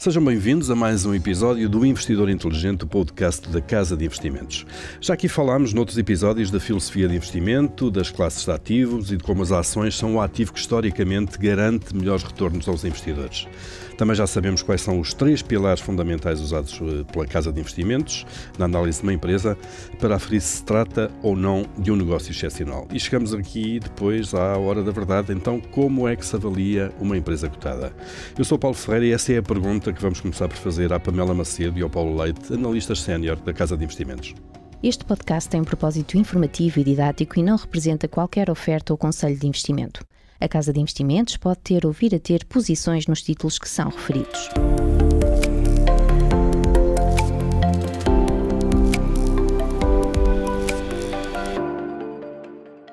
Sejam bem-vindos a mais um episódio do Investidor Inteligente, o podcast da Casa de Investimentos. Já aqui falámos noutros episódios da filosofia de investimento, das classes de ativos e de como as ações são o ativo que historicamente garante melhores retornos aos investidores. Também já sabemos quais são os 3 pilares fundamentais usados pela Casa de Investimentos na análise de uma empresa para aferir se trata ou não de um negócio excepcional. E chegamos aqui depois à hora da verdade. Então, como é que se avalia uma empresa cotada? Eu sou o Paulo Ferreira e essa é a pergunta que vamos começar por fazer à Pamela Macedo e ao Paulo Leite, analistas sénior da Casa de Investimentos. Este podcast tem um propósito informativo e didático e não representa qualquer oferta ou conselho de investimento. A Casa de Investimentos pode ter ou vir a ter posições nos títulos que são referidos.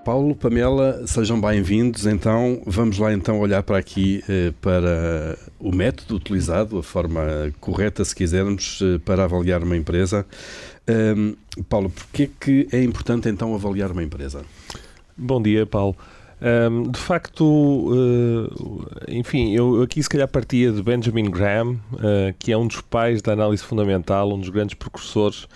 Paulo, Pamela, sejam bem-vindos. Então, vamos lá então olhar para aqui, para o método utilizado, a forma correta, se quisermos, para avaliar uma empresa. Paulo, porquê é que é importante então avaliar uma empresa? Bom dia, Paulo. De facto, enfim, eu aqui se calhar partia de Benjamin Graham, que é um dos pais da análise fundamental, um dos grandes precursores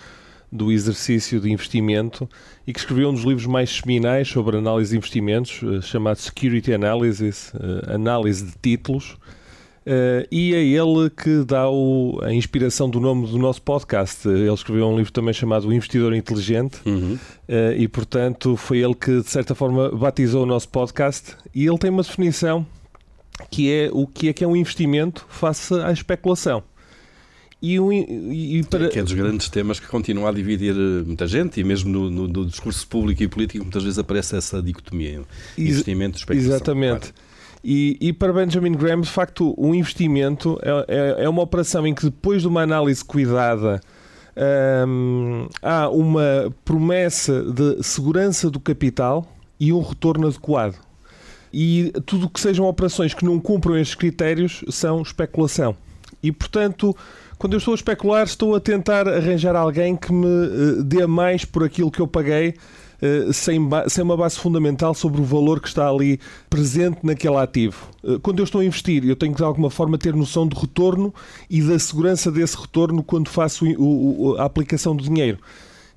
do exercício de investimento e que escreveu um dos livros mais seminais sobre análise de investimentos, chamado Security Analysis, análise de títulos, e é ele que dá a inspiração do nome do nosso podcast. Ele escreveu um livro também chamado O Investidor Inteligente, e portanto foi ele que de certa forma batizou o nosso podcast, e ele tem uma definição que é o que é um investimento face à especulação. Que é dos grandes temas que continua a dividir muita gente, e mesmo no discurso público e político muitas vezes aparece essa dicotomia, investimento e especulação. Exatamente. Claro. E para Benjamin Graham, de facto, um investimento é uma operação em que depois de uma análise cuidada há uma promessa de segurança do capital e um retorno adequado. E tudo o que sejam operações que não cumpram estes critérios são especulação. E, portanto, quando eu estou a especular, estou a tentar arranjar alguém que me dê mais por aquilo que eu paguei, sem uma base fundamental sobre o valor que está ali presente naquele ativo. Quando eu estou a investir, eu tenho que de alguma forma ter noção do retorno e da segurança desse retorno quando faço a aplicação do dinheiro.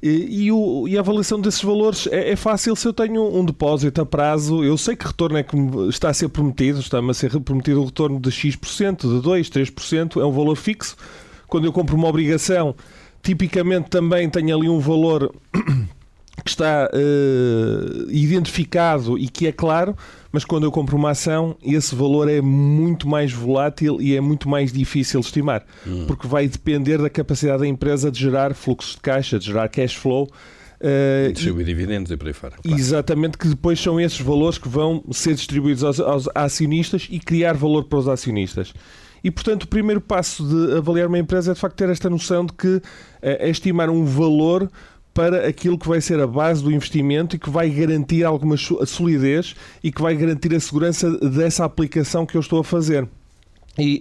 E a avaliação desses valores é fácil se eu tenho um depósito a prazo. Eu sei que retorno é que está a ser prometido, está-me a ser prometido um retorno de X%, de 2%, 3%, é um valor fixo. Quando eu compro uma obrigação, tipicamente também tenho ali um valor que está identificado e que é claro, mas quando eu compro uma ação, esse valor é muito mais volátil e é muito mais difícil de estimar, porque vai depender da capacidade da empresa de gerar fluxos de caixa, de gerar cash flow. Distribuir dividendos e por aí fora. Claro. Exatamente, que depois são esses valores que vão ser distribuídos aos acionistas e criar valor para os acionistas. E, portanto, o primeiro passo de avaliar uma empresa é, de facto, ter esta noção de que é estimar um valor para aquilo que vai ser a base do investimento e que vai garantir alguma solidez e que vai garantir a segurança dessa aplicação que eu estou a fazer.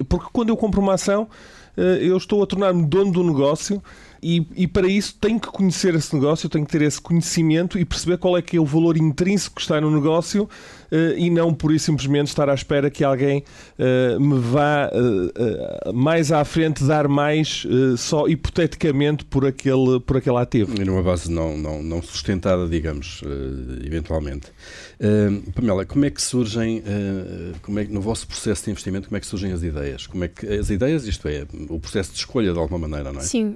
Porque quando eu compro uma ação, eu estou a tornar-me dono do negócio e para isso tenho que conhecer esse negócio, tenho que ter esse conhecimento e perceber qual é que é o valor intrínseco que está no negócio e não por isso simplesmente estar à espera que alguém me vá mais à frente dar mais só hipoteticamente por aquele ativo. E numa base não sustentada, digamos, eventualmente. Pamela, como é que surgem, no vosso processo de investimento, como é que surgem as ideias? Como é que as ideias, isto é, o processo de escolha de alguma maneira, não é? Sim,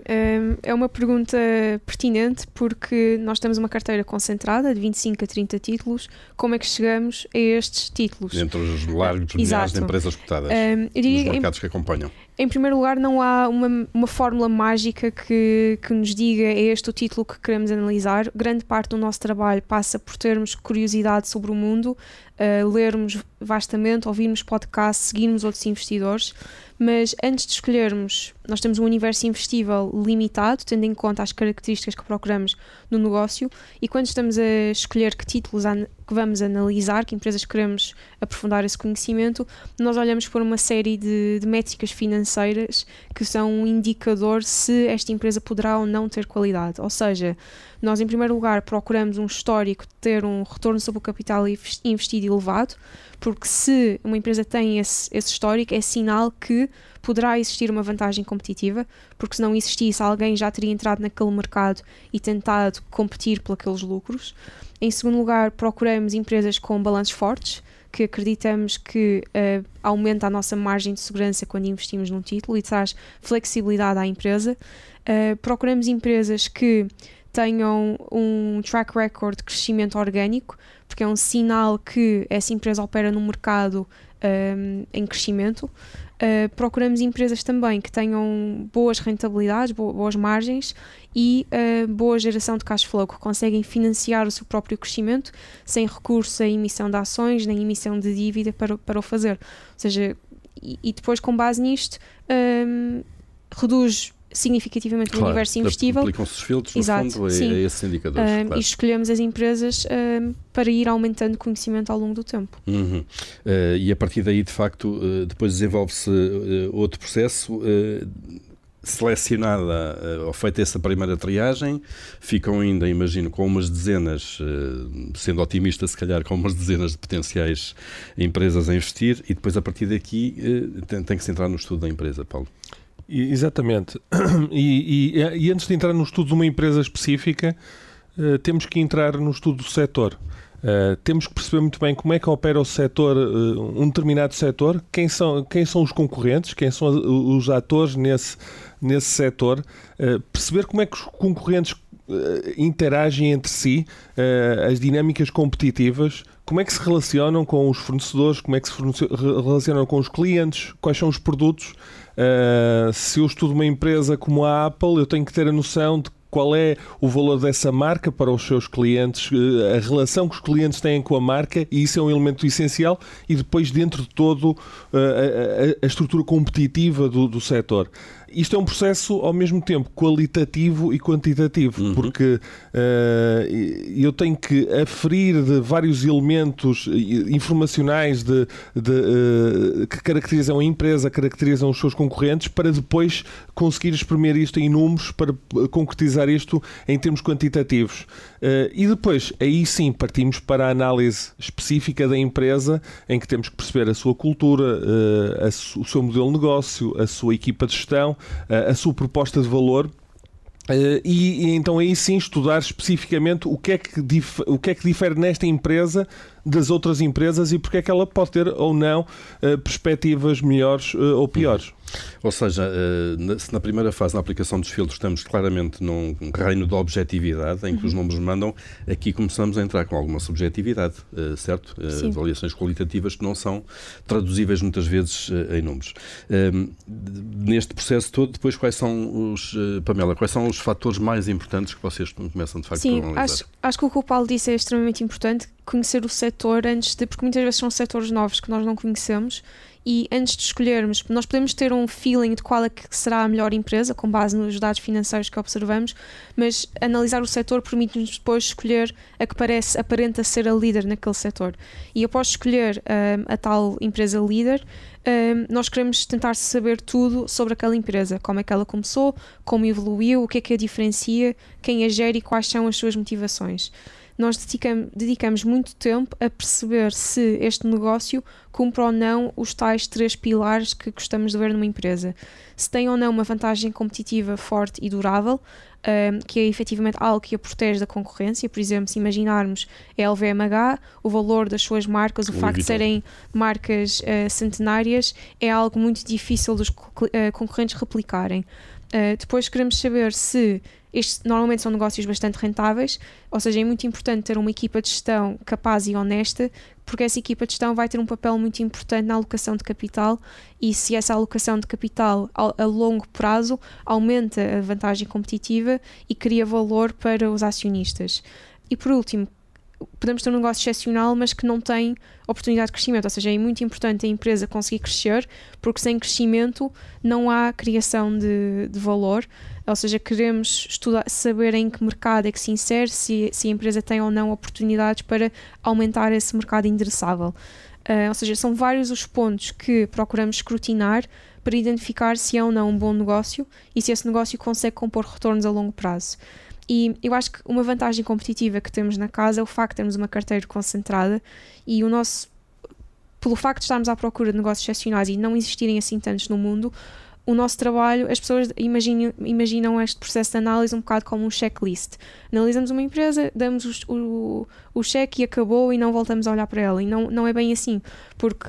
é uma pergunta pertinente porque nós temos uma carteira concentrada de 25 a 30 títulos. Como é que chegamos a estes títulos? Entre os largos milhares de empresas cotadas, nos mercados que acompanham. Em primeiro lugar, não há uma fórmula mágica que nos diga é este o título que queremos analisar. Grande parte do nosso trabalho passa por termos curiosidade sobre o mundo, lermos vastamente, ouvirmos podcasts, seguirmos outros investidores, mas antes de escolhermos, nós temos um universo investível limitado, tendo em conta as características que procuramos no negócio, e quando estamos a escolher que títulos que vamos analisar, que empresas queremos aprofundar esse conhecimento, nós olhamos por uma série de métricas financeiras que são um indicador se esta empresa poderá ou não ter qualidade. Ou seja, nós em primeiro lugar procuramos um histórico de ter um retorno sobre o capital investido elevado, porque se uma empresa tem esse histórico, é sinal que poderá existir uma vantagem competitiva, porque se não existisse, alguém já teria entrado naquele mercado e tentado competir por aqueles lucros. Em segundo lugar, procuramos empresas com balanços fortes, que acreditamos que aumenta a nossa margem de segurança quando investimos num título e traz flexibilidade à empresa. Procuramos empresas que tenham um track record de crescimento orgânico, porque é um sinal que essa empresa opera num mercado em crescimento. Procuramos empresas também que tenham boas rentabilidades, boas margens e boa geração de cash flow, que conseguem financiar o seu próprio crescimento sem recurso à emissão de ações nem emissão de dívida para o fazer. Ou seja, e depois com base nisto reduz significativamente o universo investível. Aplicam-se os filtros, no fundo, a esses indicadores. Claro. E escolhemos as empresas para ir aumentando conhecimento ao longo do tempo. E a partir daí, de facto, depois desenvolve-se outro processo. Selecionada ou feita essa primeira triagem, ficam ainda, imagino, com umas dezenas, sendo otimista se calhar, com umas dezenas de potenciais empresas a investir, e depois a partir daqui tem que se entrar no estudo da empresa, Paulo. Exatamente. E antes de entrar no estudo de uma empresa específica, temos que entrar no estudo do setor. Temos que perceber muito bem como é que opera o setor, um determinado setor, quem são os concorrentes, quem são os atores nesse setor, perceber como é que os concorrentes interagem entre si, as dinâmicas competitivas, como é que se relacionam com os fornecedores, como é que se relacionam com os clientes, quais são os produtos. Se eu estudo uma empresa como a Apple, eu tenho que ter a noção de qual é o valor dessa marca para os seus clientes, a relação que os clientes têm com a marca, e isso é um elemento essencial, e depois dentro de todo a estrutura competitiva do setor. Isto é um processo ao mesmo tempo qualitativo e quantitativo, porque eu tenho que aferir de vários elementos informacionais que caracterizam a empresa, caracterizam os seus concorrentes, para depois conseguir exprimir isto em números, para concretizar isto em termos quantitativos. E depois, aí sim, partimos para a análise específica da empresa, em que temos que perceber a sua cultura, o seu modelo de negócio, a sua equipa de gestão, a sua proposta de valor, e então aí sim estudar especificamente o que é que difere nesta empresa das outras empresas e porque é que ela pode ter ou não perspectivas melhores ou piores. Ou seja, se na primeira fase, na aplicação dos filtros, estamos claramente num reino de objetividade, em que os números mandam, aqui começamos a entrar com alguma subjetividade, certo? Avaliações qualitativas que não são traduzíveis muitas vezes em números. Neste processo todo, depois Pamela, quais são os fatores mais importantes que vocês começam de facto a analisar? Acho que o que o Paulo disse é extremamente importante, conhecer o setor porque muitas vezes são setores novos que nós não conhecemos, e antes de escolhermos, nós podemos ter um feeling de qual é que será a melhor empresa, com base nos dados financeiros que observamos, mas analisar o setor permite-nos depois escolher a que aparenta ser a líder naquele setor. E após escolher a tal empresa líder, nós queremos tentar saber tudo sobre aquela empresa, como é que ela começou, como evoluiu, o que é que a diferencia, quem a gera e quais são as suas motivações. Nós dedicamos muito tempo a perceber se este negócio cumpre ou não os tais 3 pilares que gostamos de ver numa empresa. Se tem ou não uma vantagem competitiva forte e durável, que é efetivamente algo que a protege da concorrência. Por exemplo, se imaginarmos a LVMH, o valor das suas marcas, o facto de serem marcas centenárias, é algo muito difícil dos concorrentes replicarem. Depois queremos saber se estes normalmente são negócios bastante rentáveis, ou seja, é muito importante ter uma equipa de gestão capaz e honesta, porque essa equipa de gestão vai ter um papel muito importante na alocação de capital, e se essa alocação de capital a longo prazo aumenta a vantagem competitiva e cria valor para os acionistas. E por último, podemos ter um negócio excepcional, mas que não tem oportunidade de crescimento, ou seja, é muito importante a empresa conseguir crescer, porque sem crescimento não há criação de valor, ou seja, queremos saber em que mercado é que se insere, se a empresa tem ou não oportunidades para aumentar esse mercado endereçável. Ou seja, são vários os pontos que procuramos escrutinar para identificar se é ou não um bom negócio e se esse negócio consegue compor retornos a longo prazo. E eu acho que uma vantagem competitiva que temos na casa é o facto de termos uma carteira concentrada, e o nosso pelo facto de estarmos à procura de negócios excepcionais e não existirem assim tantos no mundo, o nosso trabalho, as pessoas imaginam este processo de análise um bocado como um checklist. Analisamos uma empresa, damos o cheque e acabou e não voltamos a olhar para ela. E não é bem assim, porque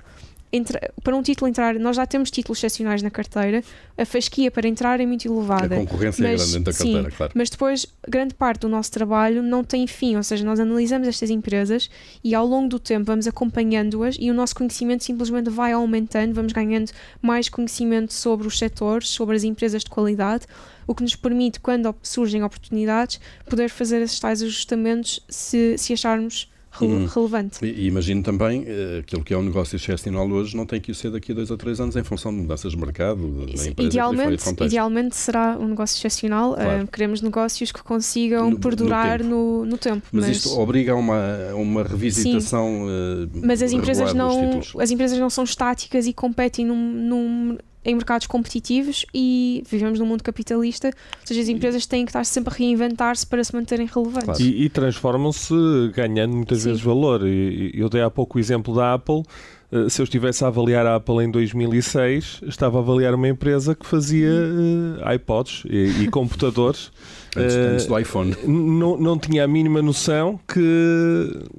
para um título entrar, nós já temos títulos excepcionais na carteira, a fasquia para entrar é muito elevada. A concorrência é grande dentro da carteira, claro. Mas depois, grande parte do nosso trabalho não tem fim, ou seja, nós analisamos estas empresas e ao longo do tempo vamos acompanhando-as e o nosso conhecimento simplesmente vai aumentando, vamos ganhando mais conhecimento sobre os setores, sobre as empresas de qualidade, o que nos permite, quando surgem oportunidades, poder fazer esses tais ajustamentos se acharmos relevante. E imagino também aquilo que é um negócio excepcional hoje não tem que ser daqui a 2 ou 3 anos em função de mudanças de mercado, da empresa. Idealmente será um negócio excepcional. Claro. Queremos negócios que consigam perdurar no tempo. Mas isto obriga a uma revisitação. Mas as empresas não são estáticas e competem em mercados competitivos e vivemos num mundo capitalista, ou seja, as empresas têm que estar sempre a reinventar-se para se manterem relevantes. Claro. E transformam-se ganhando muitas vezes valor. E eu dei há pouco o exemplo da Apple. Se eu estivesse a avaliar a Apple em 2006, estava a avaliar uma empresa que fazia iPods e computadores. Antes do iPhone. Não tinha a mínima noção que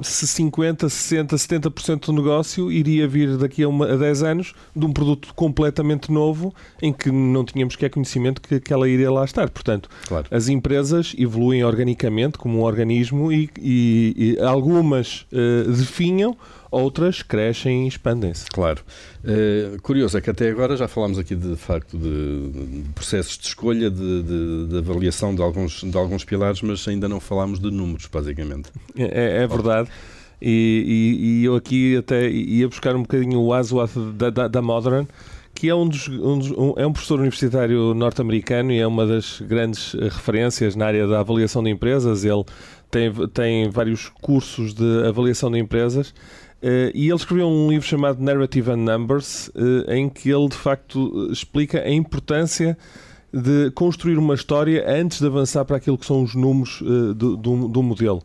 se 50%, 60%, 70% do negócio iria vir daqui a 10 anos de um produto completamente novo em que não tínhamos sequer conhecimento que ela iria lá estar. Portanto, claro, as empresas evoluem organicamente como um organismo e algumas definham, outras crescem e expandem-se. Claro. Curioso é que até agora já falámos aqui de facto de processos de escolha, de avaliação de alguns pilares, mas ainda não falámos de números, basicamente. É verdade. E eu aqui até ia buscar um bocadinho o Aswath da Modern, que é um professor universitário norte-americano e é uma das grandes referências na área da avaliação de empresas. Ele tem vários cursos de avaliação de empresas. E ele escreveu um livro chamado Narrative and Numbers, em que ele de facto explica a importância de construir uma história antes de avançar para aquilo que são os números do modelo.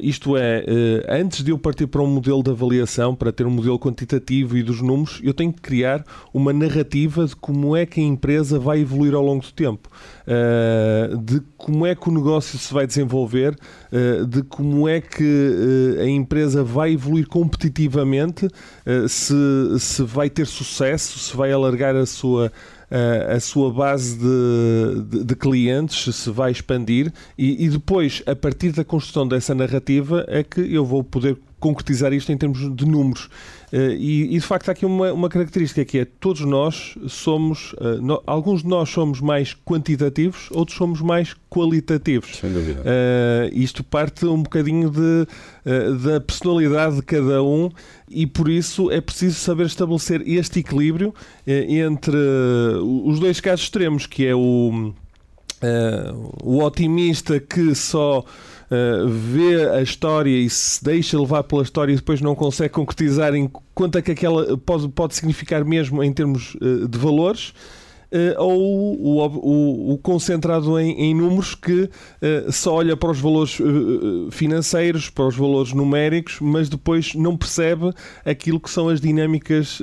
Isto é, antes de eu partir para um modelo de avaliação, para ter um modelo quantitativo e dos números, eu tenho que criar uma narrativa de como é que a empresa vai evoluir ao longo do tempo, de como é que o negócio se vai desenvolver, de como é que a empresa vai evoluir competitivamente, se vai ter sucesso, se vai alargar a sua base de clientes, se vai expandir e depois, a partir da construção dessa narrativa, é que eu vou poder concretizar isto em termos de números. E de facto há aqui uma característica que é todos nós somos, alguns de nós somos mais quantitativos, outros somos mais qualitativos. Sem dúvida. Isto parte um bocadinho da personalidade de cada um e por isso é preciso saber estabelecer este equilíbrio entre os dois casos extremos, que é o otimista que só vê a história e se deixa levar pela história e depois não consegue concretizar em quanto é que aquela pode significar mesmo em termos de valores, ou o concentrado em números que só olha para os valores financeiros, para os valores numéricos, mas depois não percebe aquilo que são as dinâmicas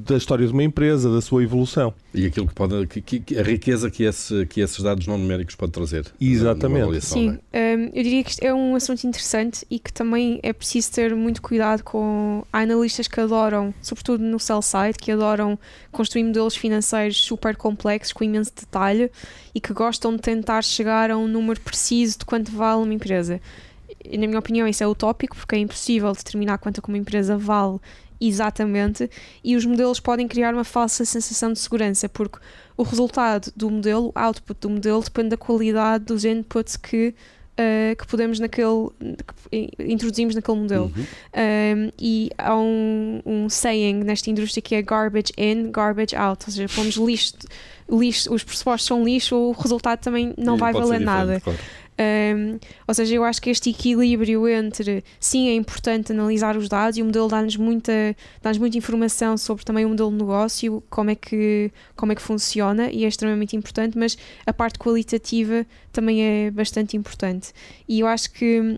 da história de uma empresa, da sua evolução. E aquilo que a riqueza que esses dados não numéricos pode trazer. Exatamente. Sim, eu diria que isto é um assunto interessante e que também é preciso ter muito cuidado com... Há analistas que adoram, sobretudo no sell side, que adoram construir modelos financeiros super complexos, com imenso detalhe, e que gostam de tentar chegar a um número preciso de quanto vale uma empresa. E, na minha opinião, isso é utópico, porque é impossível determinar quanto uma empresa vale exatamente, e os modelos podem criar uma falsa sensação de segurança, porque o resultado do modelo, o output do modelo, depende da qualidade dos inputs que podemos introduzimos naquele modelo. E há um saying nesta indústria que é garbage in, garbage out, ou seja, pomos lixo, os pressupostos são lixo, o resultado também não vai valer nada. Claro. Ou seja, eu acho que este equilíbrio entre, sim, é importante analisar os dados e o modelo dá-nos muita informação sobre também o modelo de negócio, como é que funciona, e é extremamente importante, mas a parte qualitativa também é bastante importante. E eu acho que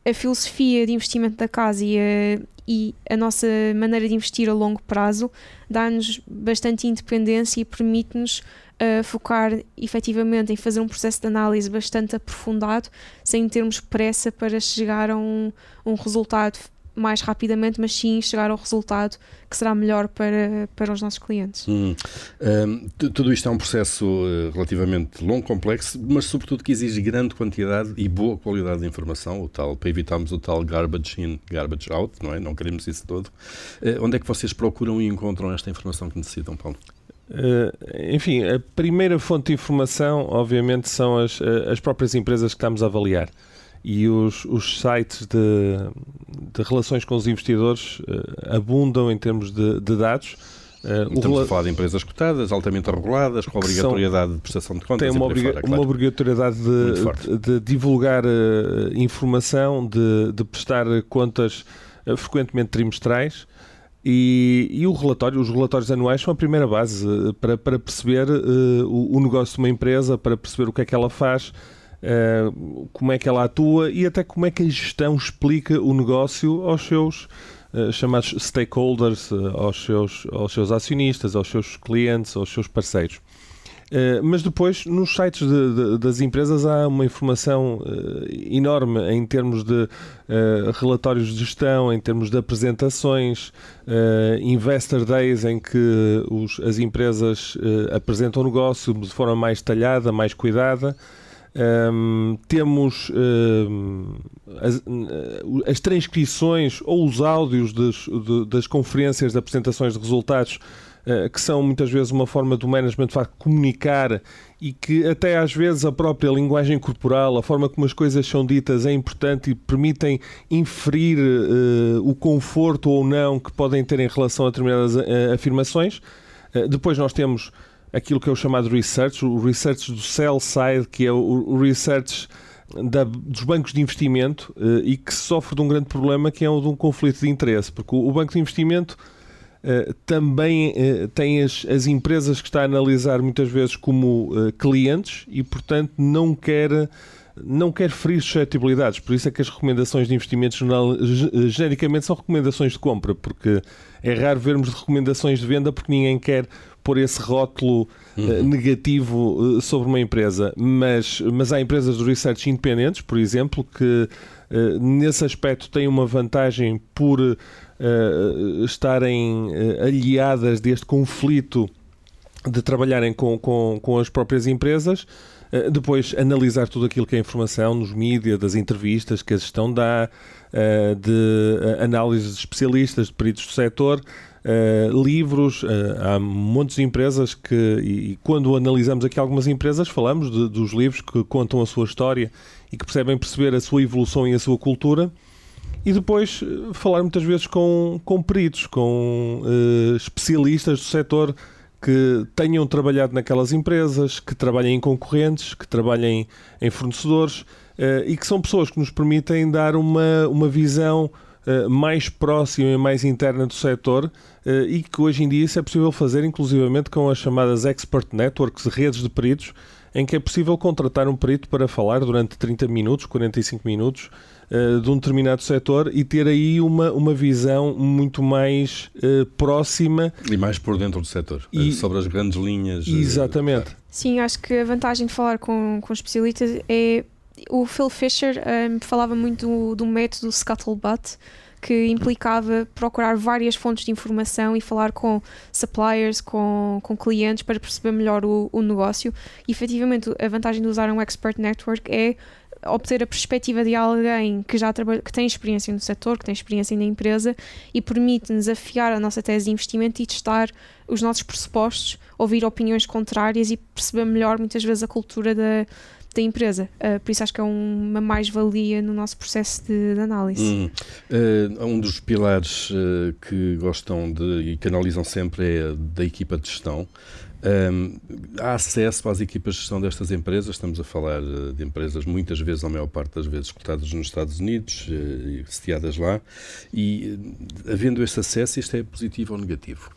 a filosofia de investimento da casa e e a nossa maneira de investir a longo prazo dá-nos bastante independência e permite-nos focar efetivamente em fazer um processo de análise bastante aprofundado, sem termos pressa para chegar a um resultado mais rapidamente, mas sim chegar ao resultado que será melhor para os nossos clientes. Tudo isto é um processo relativamente longo, complexo, mas sobretudo que exige grande quantidade e boa qualidade de informação, para evitarmos o tal garbage in, garbage out, não é? Não queremos isso todo. Onde é que vocês procuram e encontram esta informação que necessitam, Paulo? Enfim, a primeira fonte de informação, obviamente, são as próprias empresas que estamos a avaliar. E os sites de relações com os investidores abundam em termos de dados. Estamos a falar de empresas cotadas, altamente reguladas, com obrigatoriedade de prestação de contas. Tem uma obrigatoriedade de divulgar informação, de prestar contas frequentemente trimestrais. E os relatórios anuais são a primeira base para perceber o negócio de uma empresa, para perceber o que é que ela faz, como é que ela atua e até como é que a gestão explica o negócio aos seus chamados stakeholders, aos seus acionistas, aos seus clientes, aos seus parceiros. Mas depois, nos sites das empresas há uma informação enorme em termos de relatórios de gestão, em termos de apresentações, Investor Days em que as empresas apresentam o negócio de forma mais detalhada, mais cuidada. Temos as transcrições ou os áudios das conferências de apresentações de resultados, que são muitas vezes uma forma do management de facto comunicar e que até às vezes a própria linguagem corporal, a forma como as coisas são ditas é importante e permitem inferir o conforto ou não que podem ter em relação a determinadas afirmações. Depois nós temos aquilo que é o chamado research, o research do sell side, que é o research dos bancos de investimento e que sofre de um grande problema, que é o de um conflito de interesse, porque o banco de investimento também tem as empresas que está a analisar muitas vezes como clientes e, portanto, não quer ferir suscetibilidades. Por isso é que as recomendações de investimentos genericamente são recomendações de compra, porque é raro vermos recomendações de venda porque ninguém quer pôr esse rótulo negativo sobre uma empresa. Mas há empresas de research independentes, por exemplo, que nesse aspecto têm uma vantagem por estarem aliadas deste conflito de trabalharem com as próprias empresas. Depois analisar tudo aquilo que é informação nos mídias, das entrevistas que a gestão dá, de análises de especialistas, de peritos do setor, livros. Há montes de empresas e quando analisamos aqui algumas empresas falamos dos livros que contam a sua história e que perceber a sua evolução e a sua cultura. E depois falar muitas vezes com peritos, com especialistas do setor que tenham trabalhado naquelas empresas, que trabalhem em concorrentes, que trabalhem em fornecedores e que são pessoas que nos permitem dar uma visão mais próxima e mais interna do setor e que hoje em dia isso é possível fazer inclusivamente com as chamadas Expert Networks, redes de peritos, em que é possível contratar um perito para falar durante 30 minutos, 45 minutos de um determinado setor e ter aí uma visão muito mais próxima. E mais por dentro do setor, sobre as grandes linhas. Exatamente. Sim, acho que a vantagem de falar com especialistas é... O Phil Fisher falava muito do método Scuttlebutt, que implicava procurar várias fontes de informação e falar com suppliers, com clientes para perceber melhor o negócio. E, efetivamente, a vantagem de usar um Expert Network é obter a perspectiva de alguém que já trabalha, que tem experiência no setor, que tem experiência na empresa e permite-nos afiar a nossa tese de investimento e testar os nossos pressupostos, ouvir opiniões contrárias e perceber melhor, muitas vezes, a cultura da empresa. Por isso acho que é uma mais-valia no nosso processo de análise. Um dos pilares que gostam e que analisam sempre é da equipa de gestão. Há acesso às equipas de gestão destas empresas, estamos a falar de empresas muitas vezes, a maior parte das vezes, cotadas nos Estados Unidos e sediadas lá, e havendo este acesso, isto é positivo ou negativo?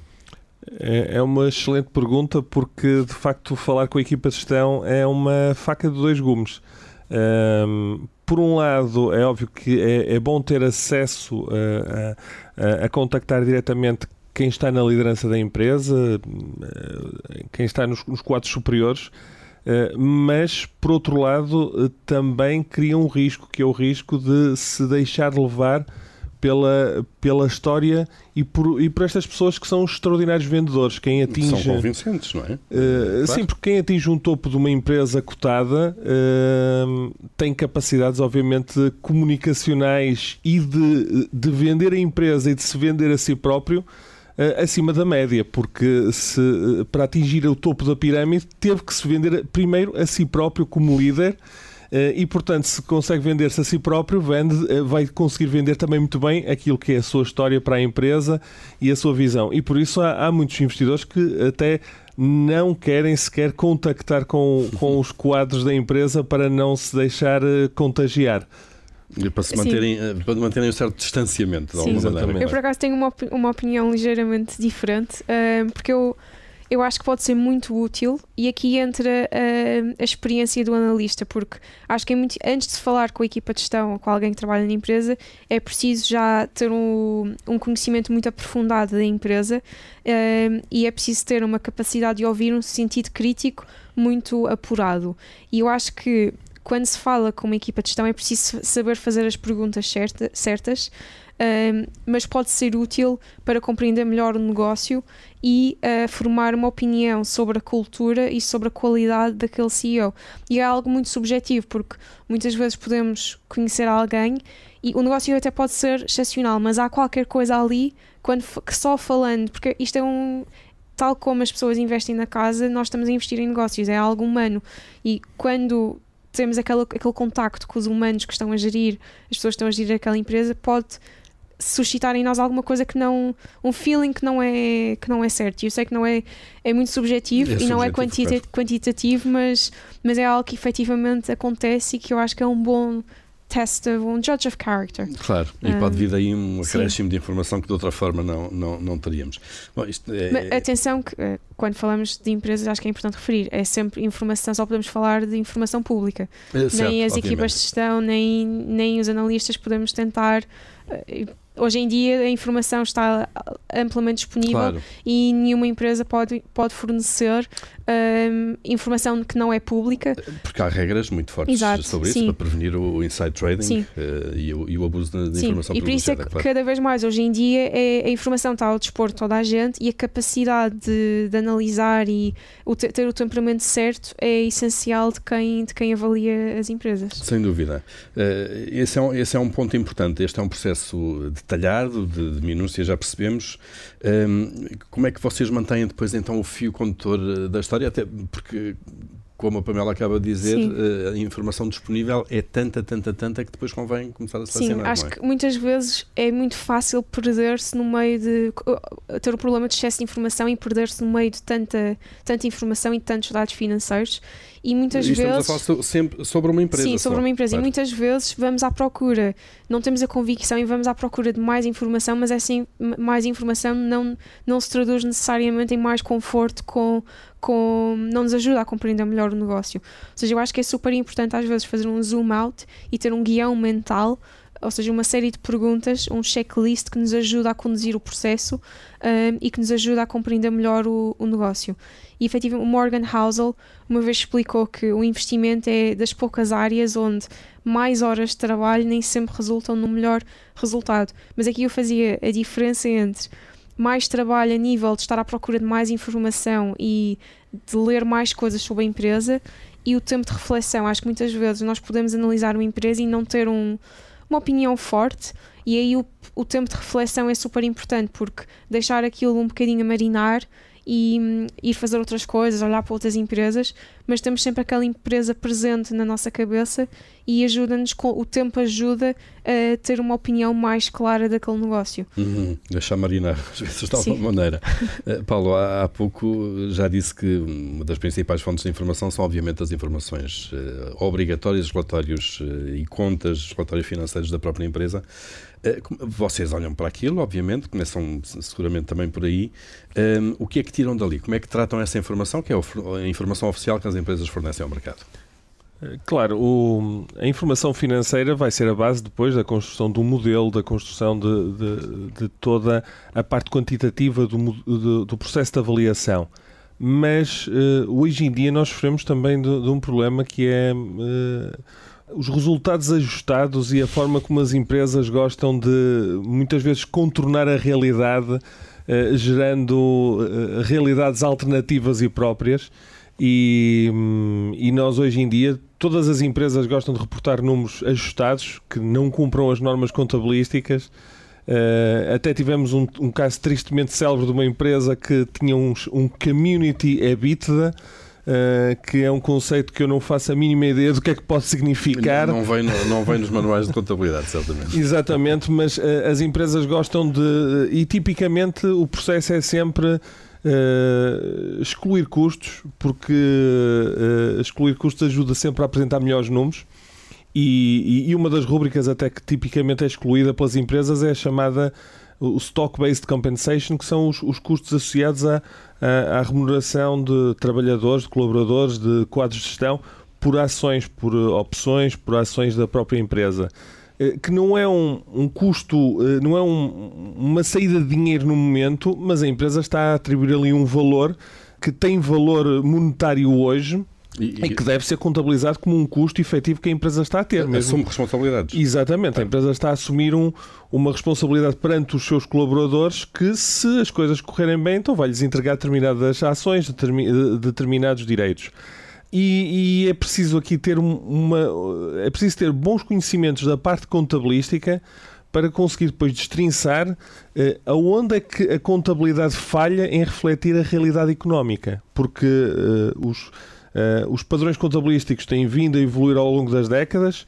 É uma excelente pergunta porque, de facto, falar com a equipa de gestão é uma faca de dois gumes. por um lado, é óbvio que é bom ter acesso a contactar diretamente quem está na liderança da empresa, quem está nos quadros superiores, mas, por outro lado, também cria um risco, que é o risco de se deixar levar pela história e por estas pessoas que são os extraordinários vendedores. Quem atinge, são convincentes, não é? Claro. Sim, porque quem atinge um topo de uma empresa cotada tem capacidades, obviamente, comunicacionais e de vender a empresa e de se vender a si próprio acima da média, porque para atingir o topo da pirâmide teve que se vender primeiro a si próprio como líder. E, portanto, se consegue vender-se a si próprio, vai conseguir vender também muito bem aquilo que é a sua história para a empresa e a sua visão. E por isso há muitos investidores que até não querem sequer contactar com os quadros da empresa para não se deixar contagiar. E para manterem um certo distanciamento, de alguma maneira. Eu, por acaso, tenho uma opinião ligeiramente diferente, porque eu acho que pode ser muito útil, e aqui entra a experiência do analista, porque acho que antes de se falar com a equipa de gestão ou com alguém que trabalha na empresa, é preciso já ter um conhecimento muito aprofundado da empresa, e é preciso ter uma capacidade de ouvir um sentido crítico muito apurado. E eu acho que quando se fala com uma equipa de gestão é preciso saber fazer as perguntas certas, mas pode ser útil para compreender melhor o negócio e formar uma opinião sobre a cultura e sobre a qualidade daquele CEO. E é algo muito subjetivo, porque muitas vezes podemos conhecer alguém e o negócio até pode ser excepcional, mas há qualquer coisa ali que só falando, porque isto é tal como as pessoas investem na casa, nós estamos a investir em negócios, é algo humano, e quando temos aquele contacto com os humanos que estão a gerir, as pessoas que estão a gerir aquela empresa, pode suscitar em nós alguma coisa um feeling que não é certo. E eu sei que não é muito subjetivo e não é quantitativo, mas é algo que efetivamente acontece e que eu acho que é um bom test, um judge of character. Claro, e pode vir daí um acréscimo de informação que de outra forma não teríamos. Bom, isto Mas atenção que quando falamos de empresas, acho que é importante referir, é sempre informação, só podemos falar de informação pública. Certo, nem as obviamente. equipas de gestão, nem os analistas podemos tentar. Hoje em dia a informação está amplamente disponível, claro, e nenhuma empresa pode fornecer informação que não é pública. Porque há regras muito fortes, exato, sobre isso, para prevenir o inside trading e o abuso da informação privilegiada. E por isso é que cada vez mais hoje em dia a informação está ao dispor de toda a gente, e a capacidade de analisar e ter o temperamento certo é essencial de quem avalia as empresas. Sem dúvida. Esse é um ponto importante. Este é um processo detalhado, de minúcia, já percebemos. Como é que vocês mantêm depois então o fio condutor da história? Até porque, como a Pamela acaba de dizer, a informação disponível é tanta que depois convém começar a selecionar. Sim, acho que muitas vezes é muito fácil perder-se no meio de ter o problema de excesso de informação e perder-se no meio de tanta informação e tantos dados financeiros. E muitas vezes... Estamos a falar sempre sobre uma empresa. Sim, sobre uma empresa. Claro. E muitas vezes vamos à procura, não temos a convicção e vamos à procura de mais informação, mas assim, mais informação não se traduz necessariamente em mais conforto não nos ajuda a compreender melhor o negócio. Ou seja, eu acho que é super importante às vezes fazer um zoom out e ter um guião mental, ou seja, uma série de perguntas, um checklist que nos ajuda a conduzir o processo e que nos ajuda a compreender melhor o negócio. E efetivamente o Morgan Housel uma vez explicou que o investimento é das poucas áreas onde mais horas de trabalho nem sempre resultam no melhor resultado. Mas aqui eu fazia a diferença entre mais trabalho a nível de estar à procura de mais informação e de ler mais coisas sobre a empresa, e o tempo de reflexão. Acho que muitas vezes nós podemos analisar uma empresa e não ter uma opinião forte, e aí o tempo de reflexão é super importante, porque deixar aquilo um bocadinho a marinar e ir fazer outras coisas, olhar para outras empresas, mas temos sempre aquela empresa presente na nossa cabeça, e o tempo ajuda a ter uma opinião mais clara daquele negócio. Deixar marinar, às vezes de alguma maneira. Paulo, há pouco já disse que uma das principais fontes de informação são obviamente as informações obrigatórias, relatórios e contas, relatórios financeiros da própria empresa. Vocês olham para aquilo, obviamente, começam seguramente também por aí. O que é que tiram dali? Como é que tratam essa informação, que é a informação oficial que as empresas fornecem ao mercado? Claro, a informação financeira vai ser a base depois da construção do modelo, da construção de toda a parte quantitativa do processo de avaliação. Mas hoje em dia nós sofremos também de um problema que é os resultados ajustados e a forma como as empresas gostam de muitas vezes contornar a realidade, gerando realidades alternativas e próprias. E nós hoje em dia, todas as empresas gostam de reportar números ajustados que não cumpram as normas contabilísticas. Até tivemos um caso tristemente célebre de uma empresa que tinha um community EBITDA, que é um conceito que eu não faço a mínima ideia do que é que pode significar. Não vem nos manuais de contabilidade, certamente. Exatamente, mas as empresas gostam de... E tipicamente o processo é sempre... excluir custos, porque excluir custos ajuda sempre a apresentar melhores números, e uma das rúbricas até que tipicamente é excluída pelas empresas é a chamada o Stock-Based Compensation, que são os custos associados à remuneração de trabalhadores, de colaboradores, de quadros de gestão, por ações, por opções, por ações da própria empresa. Que não é um custo, não é uma saída de dinheiro no momento, mas a empresa está a atribuir ali um valor que tem valor monetário hoje e que deve ser contabilizado como um custo efetivo que a empresa está a ter. Assume responsabilidades. Exatamente, a empresa está a assumir uma responsabilidade perante os seus colaboradores que, se as coisas correrem bem, então vai-lhes entregar determinadas ações, determinados direitos. E é preciso aqui ter é preciso ter bons conhecimentos da parte contabilística para conseguir depois destrinçar aonde é que a contabilidade falha em refletir a realidade económica, porque os padrões contabilísticos têm vindo a evoluir ao longo das décadas.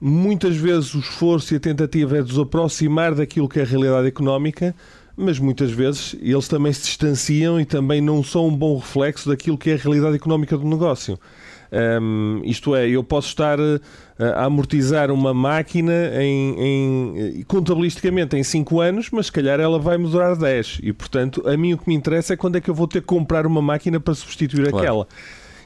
Muitas vezes o esforço e a tentativa é de os aproximar daquilo que é a realidade económica, mas muitas vezes eles também se distanciam e também não são um bom reflexo daquilo que é a realidade económica do negócio. Isto é, eu posso estar a amortizar uma máquina contabilisticamente em 5 anos, mas se calhar ela vai me durar 10. E, portanto, a mim o que me interessa é quando é que eu vou ter que comprar uma máquina para substituir aquela.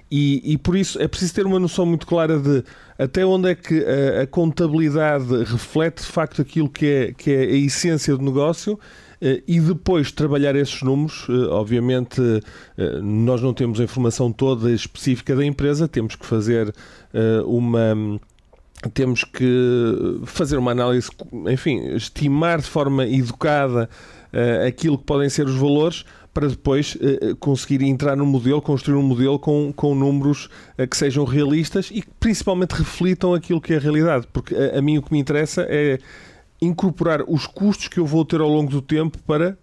E por isso é preciso ter uma noção muito clara de até onde é que a contabilidade reflete de facto aquilo que é a essência do negócio. E depois trabalhar esses números. Obviamente nós não temos a informação toda específica da empresa, temos que fazer uma análise, enfim, estimar de forma educada aquilo que podem ser os valores, para depois conseguir entrar no modelo, construir um modelo com números que sejam realistas e que principalmente reflitam aquilo que é a realidade, porque a mim o que me interessa é incorporar os custos que eu vou ter ao longo do tempo para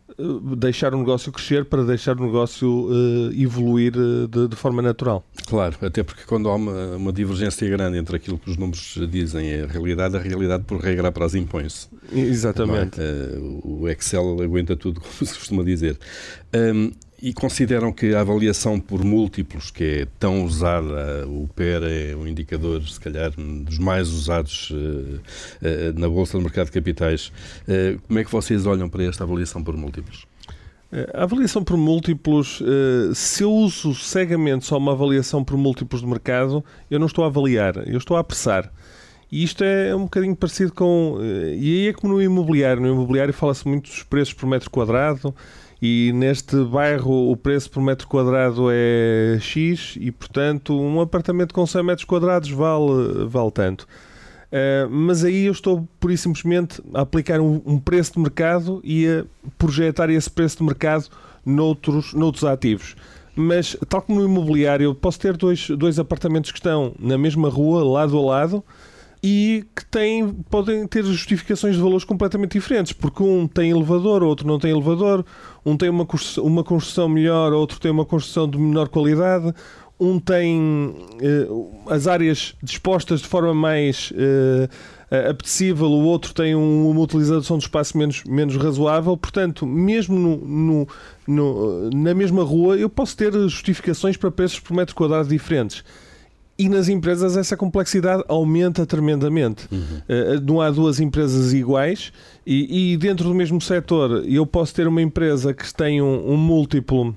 deixar o negócio crescer, para deixar o negócio evoluir de forma natural. Claro, até porque quando há uma divergência grande entre aquilo que os números dizem e a realidade por regra para as impõe-se. Exatamente. O Excel aguenta tudo, como se costuma dizer. E consideram que a avaliação por múltiplos, que é tão usada, o PER é um indicador, se calhar, dos mais usados na Bolsa do Mercado de Capitais. Como é que vocês olham para esta avaliação por múltiplos? A avaliação por múltiplos, se eu uso cegamente só uma avaliação por múltiplos de mercado, eu não estou a avaliar, eu estou a apressar. E isto é um bocadinho parecido com... E aí é como no imobiliário. No imobiliário fala-se muito dos preços por metro quadrado, e neste bairro o preço por metro quadrado é X e, portanto, um apartamento com 100 metros quadrados vale tanto. Mas aí eu estou, por isso, simplesmente a aplicar um preço de mercado e a projetar esse preço de mercado noutros ativos. Mas, tal como no imobiliário, eu posso ter dois apartamentos que estão na mesma rua, lado a lado, e que podem ter justificações de valores completamente diferentes, porque um tem elevador, outro não tem elevador, um tem uma construção melhor, outro tem uma construção de menor qualidade, um tem as áreas dispostas de forma mais apetecível, o outro tem uma utilização de espaço menos razoável. Portanto, mesmo na mesma rua, eu posso ter justificações para preços por metro quadrado diferentes. E nas empresas essa complexidade aumenta tremendamente. Não há duas empresas iguais e dentro do mesmo setor eu posso ter uma empresa que tem um múltiplo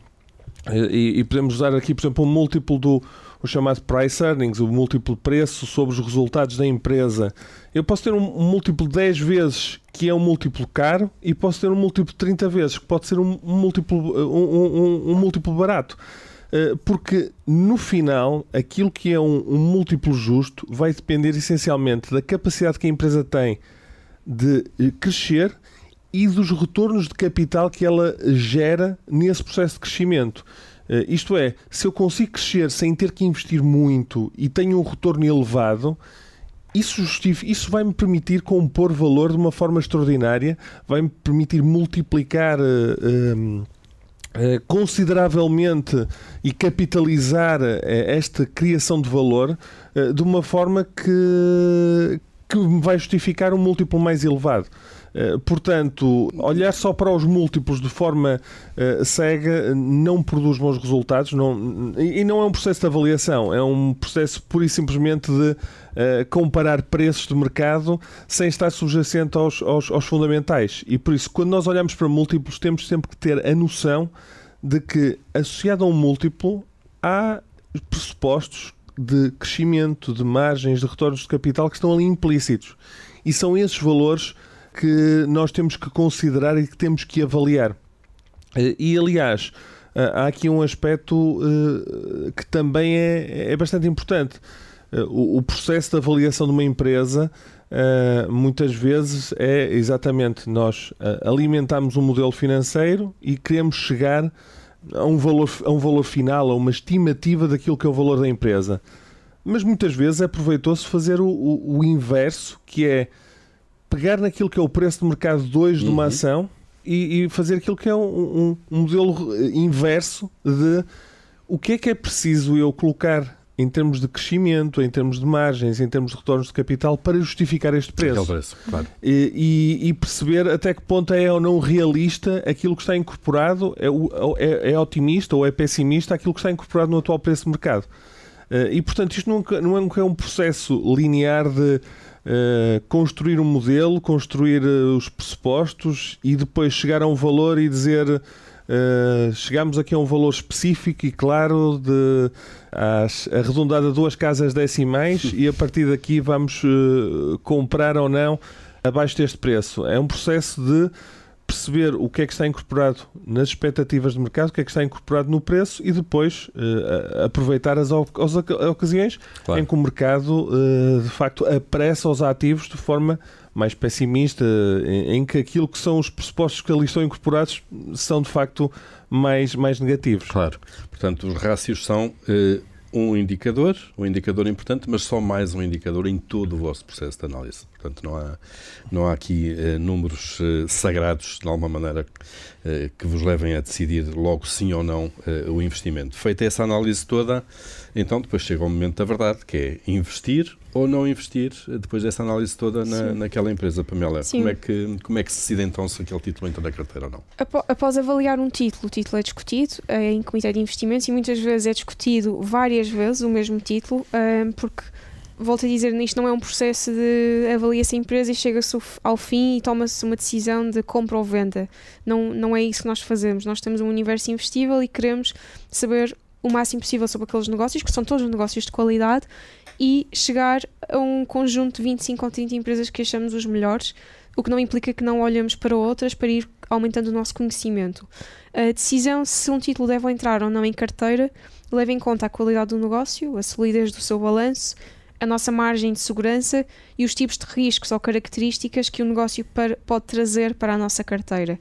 E podemos usar aqui, por exemplo, um múltiplo o chamado price earnings, o múltiplo preço sobre os resultados da empresa. Eu posso ter um múltiplo de 10 vezes, que é um múltiplo caro, e posso ter um múltiplo de 30 vezes, que pode ser um múltiplo barato. Porque, no final, aquilo que é um múltiplo justo vai depender essencialmente da capacidade que a empresa tem de crescer e dos retornos de capital que ela gera nesse processo de crescimento. Isto é, se eu consigo crescer sem ter que investir muito e tenho um retorno elevado, isso vai-me permitir compor valor de uma forma extraordinária, vai-me permitir multiplicar consideravelmente e capitalizar esta criação de valor de uma forma que me vai justificar um múltiplo mais elevado. Portanto, olhar só para os múltiplos de forma cega não produz bons resultados, e não é um processo de avaliação, é um processo pura e simplesmente de comparar preços de mercado sem estar subjacente aos fundamentais. E por isso, quando nós olhamos para múltiplos, temos sempre que ter a noção de que, associado a um múltiplo, há pressupostos de crescimento, de margens, de retornos de capital que estão ali implícitos. E são esses valores que nós temos que considerar e que temos que avaliar. E, aliás, há aqui um aspecto que também é bastante importante. O processo de avaliação de uma empresa, muitas vezes, é exatamente nós alimentamos um modelo financeiro e queremos chegar a um valor final, a uma estimativa daquilo que é o valor da empresa. Mas muitas vezes é proveitoso fazer o inverso, que é pegar naquilo que é o preço de mercado de hoje de uma ação e fazer aquilo que é um modelo inverso de o que é preciso eu colocar em termos de crescimento, em termos de margens, em termos de retornos de capital para justificar este preço. Claro. E perceber até que ponto é ou não realista aquilo que está incorporado, é otimista ou é pessimista aquilo que está incorporado no atual preço de mercado. E, portanto, isto nunca é um processo linear de construir um modelo, construir os pressupostos e depois chegar a um valor e dizer chegamos aqui a um valor específico e claro arredondado a 2 casas decimais e a partir daqui vamos comprar ou não abaixo deste preço. É um processo de perceber o que é que está incorporado nas expectativas de mercado, o que é que está incorporado no preço e depois aproveitar as ocasiões em que o mercado de facto apressa os ativos de forma mais pessimista, em que aquilo que são os pressupostos que ali estão incorporados são de facto mais negativos. Claro. Portanto, os rácios são um indicador importante, mas só mais um indicador em todo o vosso processo de análise. Portanto, não há aqui números sagrados, de alguma maneira, que vos levem a decidir logo sim ou não o investimento. Feita essa análise toda, então depois chega o momento da verdade, que é investir ou não investir, depois dessa análise toda naquela empresa, Pamela. Como é que se decide então se aquele título entra na carteira ou não? Após avaliar um título, o título é discutido em comitê de investimentos e muitas vezes é discutido várias vezes o mesmo título, porque, volto a dizer, isto não é um processo de avalia-se a empresa e chega-se ao fim e toma-se uma decisão de compra ou venda. Não é isso que nós fazemos. Nós temos um universo investível e queremos saber o máximo possível sobre aqueles negócios, que são todos negócios de qualidade, e chegar a um conjunto de 25 ou 30 empresas que achamos os melhores, o que não implica que não olhamos para outras para ir aumentando o nosso conhecimento. A decisão se um título deve entrar ou não em carteira leva em conta a qualidade do negócio, a solidez do seu balanço, a nossa margem de segurança e os tipos de riscos ou características que o negócio pode trazer para a nossa carteira.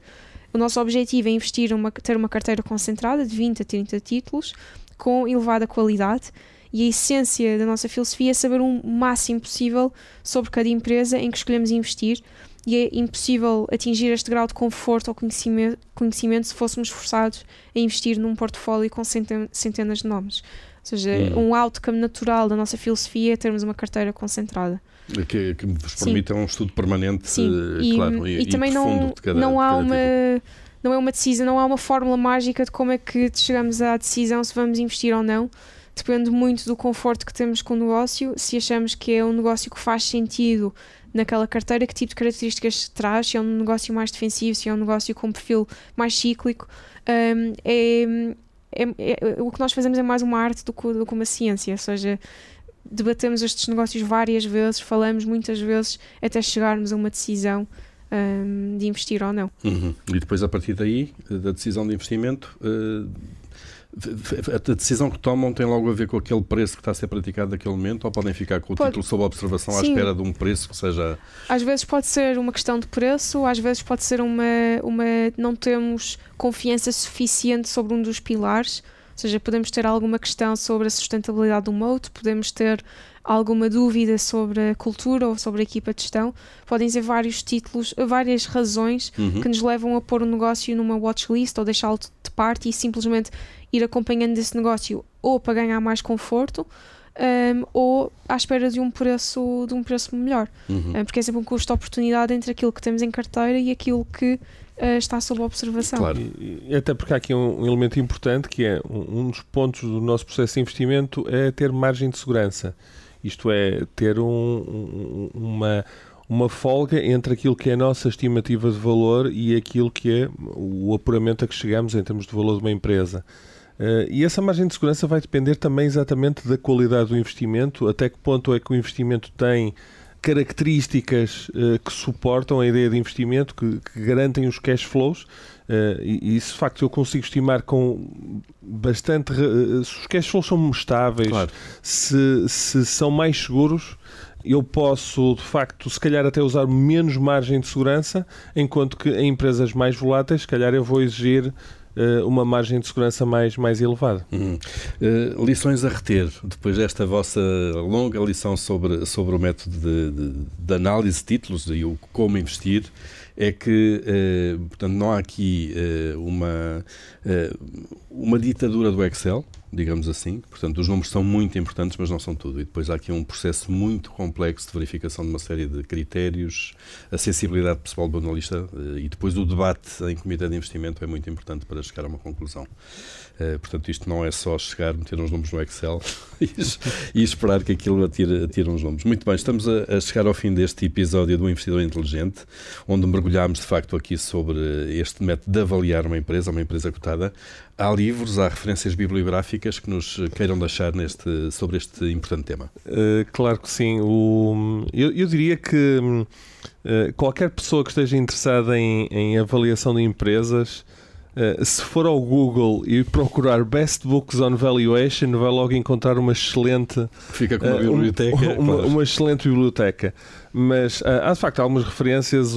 O nosso objetivo é investir ter uma carteira concentrada de 20 a 30 títulos com elevada qualidade. E a essência da nossa filosofia é saber o máximo possível sobre cada empresa em que escolhemos investir, e é impossível atingir este grau de conforto ou conhecimento se fôssemos forçados a investir num portfólio com centenas de nomes. Ou seja, um outcome natural da nossa filosofia é termos uma carteira concentrada. Que vos permita um estudo permanente, claro, e também profundo de cada não há título. Não é uma decisão, não há uma fórmula mágica de como é que chegamos à decisão se vamos investir ou não. Depende muito do conforto que temos com o negócio, se achamos que é um negócio que faz sentido naquela carteira, que tipo de características traz, se é um negócio mais defensivo, se é um negócio com um perfil mais cíclico. É o que nós fazemos é mais uma arte do que uma ciência, ou seja, debatemos estes negócios várias vezes, falamos muitas vezes até chegarmos a uma decisão de investir ou não. E depois, a partir daí, da decisão de investimento, a decisão que tomam tem logo a ver com aquele preço que está a ser praticado naquele momento, ou podem ficar com o título sob observação à espera de um preço que seja... Às vezes pode ser uma questão de preço, às vezes pode ser não temos confiança suficiente sobre um dos pilares, ou seja, podemos ter alguma questão sobre a sustentabilidade do mote, podemos ter alguma dúvida sobre a cultura ou sobre a equipa de gestão. Podem ser vários títulos, várias razões que nos levam a pôr um negócio numa watchlist ou deixá-lo de parte e simplesmente ir acompanhando esse negócio ou para ganhar mais conforto ou à espera de um preço melhor. Porque é sempre um custo de oportunidade entre aquilo que temos em carteira e aquilo que está sob observação. Claro. E até porque há aqui um elemento importante que é um dos pontos do nosso processo de investimento é ter margem de segurança. Isto é, ter uma folga entre aquilo que é a nossa estimativa de valor e aquilo que é o apuramento a que chegamos em termos de valor de uma empresa. E essa margem de segurança vai depender também exatamente da qualidade do investimento, até que ponto é que o investimento tem características que suportam a ideia de investimento, que garantem os cash flows, e isso de facto eu consigo estimar com bastante... se os cash flows são estáveis, claro. se são mais seguros, eu posso de facto se calhar até usar menos margem de segurança, enquanto que em empresas mais voláteis se calhar eu vou exigir uma margem de segurança mais elevada. Lições a reter depois desta vossa longa lição sobre o método de análise de títulos e o como investir, é que portanto, não há aqui uma ditadura do Excel, digamos assim. Portanto, os números são muito importantes, mas não são tudo. E depois há aqui um processo muito complexo de verificação de uma série de critérios, a sensibilidade pessoal do analista e depois o debate em comitê de investimento é muito importante para chegar a uma conclusão. Portanto, isto não é só chegar, meter uns números no Excel e esperar que aquilo atire uns números. Muito bem, estamos a chegar ao fim deste episódio do Investidor Inteligente, onde mergulhámos de facto aqui sobre este método de avaliar uma empresa cotada. Há livros, há referências bibliográficas que nos queiram deixar sobre este importante tema? Claro que sim. Eu diria que qualquer pessoa que esteja interessada em avaliação de empresas, se for ao Google e procurar Best Books on Valuation, vai logo encontrar uma excelente... Fica com uma biblioteca. Uma excelente biblioteca. Mas há de facto algumas referências.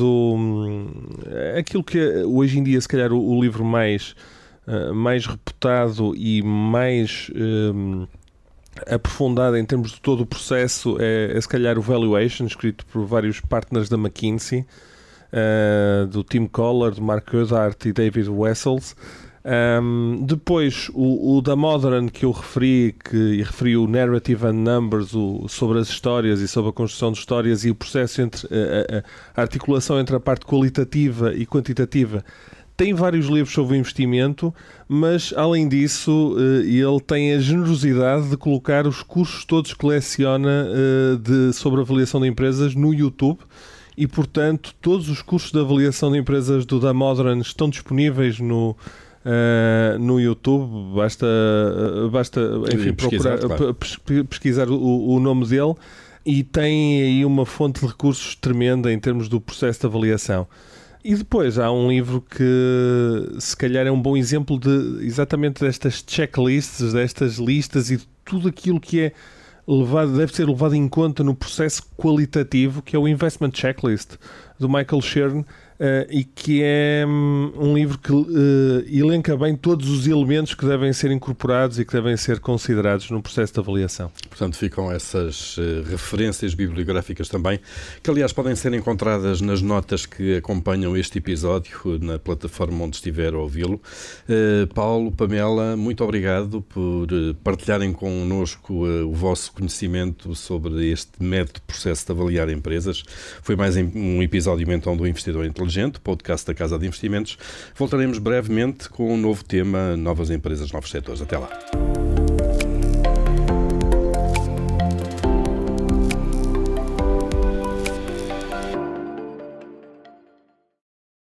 Aquilo que hoje em dia, se calhar, o livro mais reputado e mais aprofundado em termos de todo o processo é se calhar o Valuation, escrito por vários partners da McKinsey, do Tim Coller, do Mark Goddard e David Wessels. Depois o da Modern que eu referi o Narrative and Numbers, sobre as histórias e sobre a construção de histórias e o processo entre a articulação entre a parte qualitativa e quantitativa. Tem vários livros sobre o investimento, mas, além disso, ele tem a generosidade de colocar os cursos todos que coleciona sobre avaliação de empresas no YouTube e, portanto, todos os cursos de avaliação de empresas do Da Modern estão disponíveis no YouTube. Basta enfim, pesquisar o nome dele e tem aí uma fonte de recursos tremenda em termos do processo de avaliação. E depois há um livro que se calhar é um bom exemplo exatamente destas checklists, destas listas e de tudo aquilo que é deve ser levado em conta no processo qualitativo, que é o Investment Checklist, do Michael Shern, e que é um livro que elenca bem todos os elementos que devem ser incorporados e que devem ser considerados no processo de avaliação. Portanto, ficam essas referências bibliográficas também, que aliás podem ser encontradas nas notas que acompanham este episódio, na plataforma onde estiver a ouvi-lo. Paulo, Pamela, muito obrigado por partilharem connosco o vosso conhecimento sobre este método de processo de avaliar empresas. Foi mais um episódio então do Investidor Inteligente, podcast da Casa de Investimentos. Voltaremos brevemente com um novo tema, novas empresas, novos setores. Até lá.